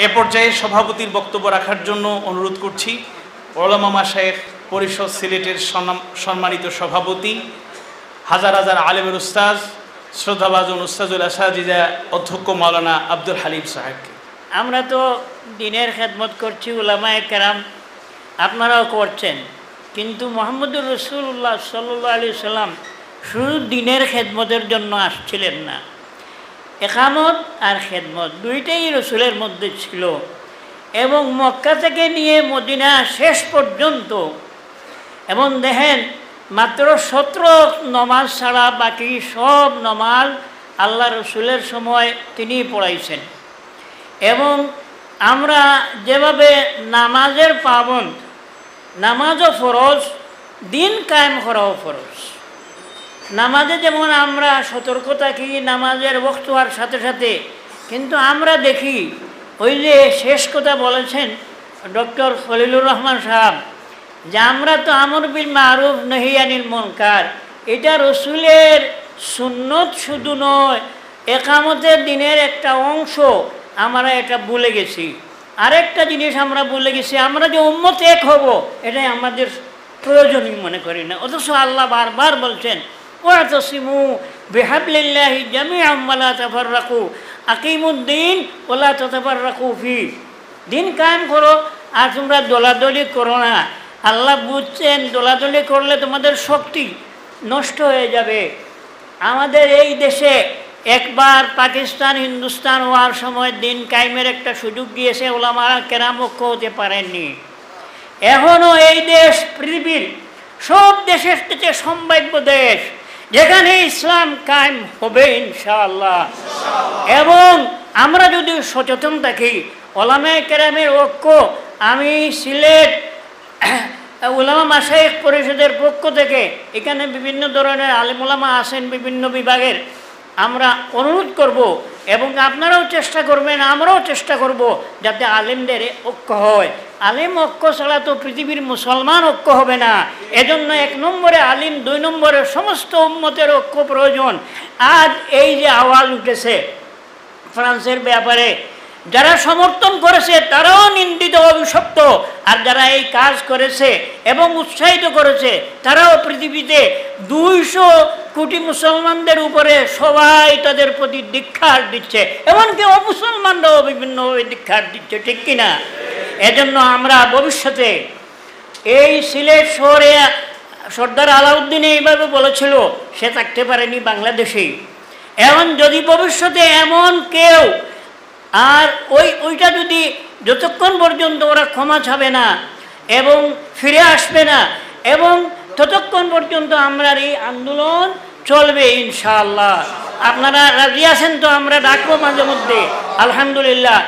এ পর্যায়ে সভাপতির বক্তব্য রাখার জন্য অনুরোধ করছি ওলামা মাশায়েখ পরিষদ সিলেটের সম্মানিত সভাপতি, হাজার হাজার আলেমের উস্তাজ, শ্রদ্ধাভাজন উস্তাজুল আসাজিদা অধ্যক্ষ মাওলানা আব্দুল হালিম সাহেবকে। আমরা তো দিনের খেদমত করছি, উলামায়ে কেরাম আপনারাও করছেন, কিন্তু মুহাম্মদুর রাসূলুল্লাহ সাল্লাল্লাহু আলাইহি সাল্লাম শুধু দিনের খেদমতের জন্য আসছিলেন না, একামত আর খেদমত দুইটাই রসুলের মধ্যে ছিল। এবং মক্কা থেকে নিয়ে মদিনা শেষ পর্যন্ত, এবং দেখেন মাত্র 17 নমাজ ছাড়া বাকি সব নমাজ আল্লাহ রসুলের সময় তিনি পড়াইছেন। এবং আমরা যেভাবে নামাজের পাবন, নামাজও ফরজ, দিন কায়েম করাও ফরজ। নামাজে যেমন আমরা সতর্ক থাকি নামাজের ওয়াক্ত হওয়ার সাথে সাথে, কিন্তু আমরা দেখি ওই যে শেষ কথা বলেছেন ডক্টর খলিলুর রহমান সাহেব, যে আমরা তো আমর বিল মারুফ নহি আনিল মুনকার, এটা রসুলের সুন্নত শুধু নয়, একামতের দিনের একটা অংশ, আমরা এটা ভুলে গেছি। আরেকটা জিনিস আমরা ভুলে গেছি, আমরা যে উম্মত এক হব এটাই আমাদের প্রয়োজনীয় মনে করি না, অথচ আল্লাহ বারবার বলছেন ওয়াতাসিমু বিহাবলিল্লাহি জামিআন ওয়া লা তাফাররাকু আকিমুদ্দিন ওয়া লা তাতাফাররাকু ফি, দিন কায়েম করো আর তোমরা দোলাদলি করো না। আল্লাহ বুঝছেন দোলাদলি করলে তোমাদের শক্তি নষ্ট হয়ে যাবে। আমাদের এই দেশে একবার পাকিস্তান হিন্দুস্তান হওয়ার সময় দিন কায়েমের একটা সুযোগ দিয়েছে, ওলামারা কেরাম ঐক্য হতে পারেননি। এখনও এই দেশ পৃথিবীর সব দেশের থেকে সম্ভাব্য দেশ যেখানে ইসলাম কায়েম হবে ইনশাআল্লাহ। এবং আমরা যদি সচেতন থাকি, ওলামায়ে কেরামের ঐক্য, আমি সিলেট উলামা মাশায়েখ পরিষদের পক্ষ থেকে, এখানে বিভিন্ন ধরনের আলেম ওলামা আছেন বিভিন্ন বিভাগের, আমরা অনুরোধ করব এবং আপনারাও চেষ্টা করবেন, আমরাও চেষ্টা করব যাতে আলেমদের ঐক্য হয়। আলেম ঐক্য ছাড়া তো পৃথিবীর মুসলমান ঐক্য হবে না। এজন্য 1 নম্বরে আলিম, 2 নম্বরে সমস্ত উম্মতের ঐক্য প্রয়োজন। আজ এই যে আওয়াজ উঠেছে ফ্রান্সের ব্যাপারে, যারা সমর্থন করেছে তারাও নিন্দিত, অভিশপ্ত, আর যারা এই কাজ করেছে এবং উৎসাহিত করেছে তারাও পৃথিবীতে 200 কোটি মুসলমানদের উপরে সবাই তাদের প্রতি ধিক্কার দিচ্ছে, এমনকি অমুসলমানরাও বিভিন্নভাবে ধিক্কার দিচ্ছে, ঠিক কিনা? এজন্য আমরা ভবিষ্যতে এই সিলেট শহরে সর্দার আলাউদ্দিন এইভাবে বলেছিল, সে থাকতে পারেনি বাংলাদেশেই। এখন যদি ভবিষ্যতে এমন কেউ, আর ওইটা যদি যতক্ষণ পর্যন্ত ওরা ক্ষমা চাবে না এবং ফিরে আসবে না, এবং ততক্ষণ পর্যন্ত আমরা এই আন্দোলন চলবে ইনশাআল্লাহ। আপনারা রাজি আছেন তো? আমরা ডাকবো মাঝে মধ্যে, আলহামদুলিল্লাহ।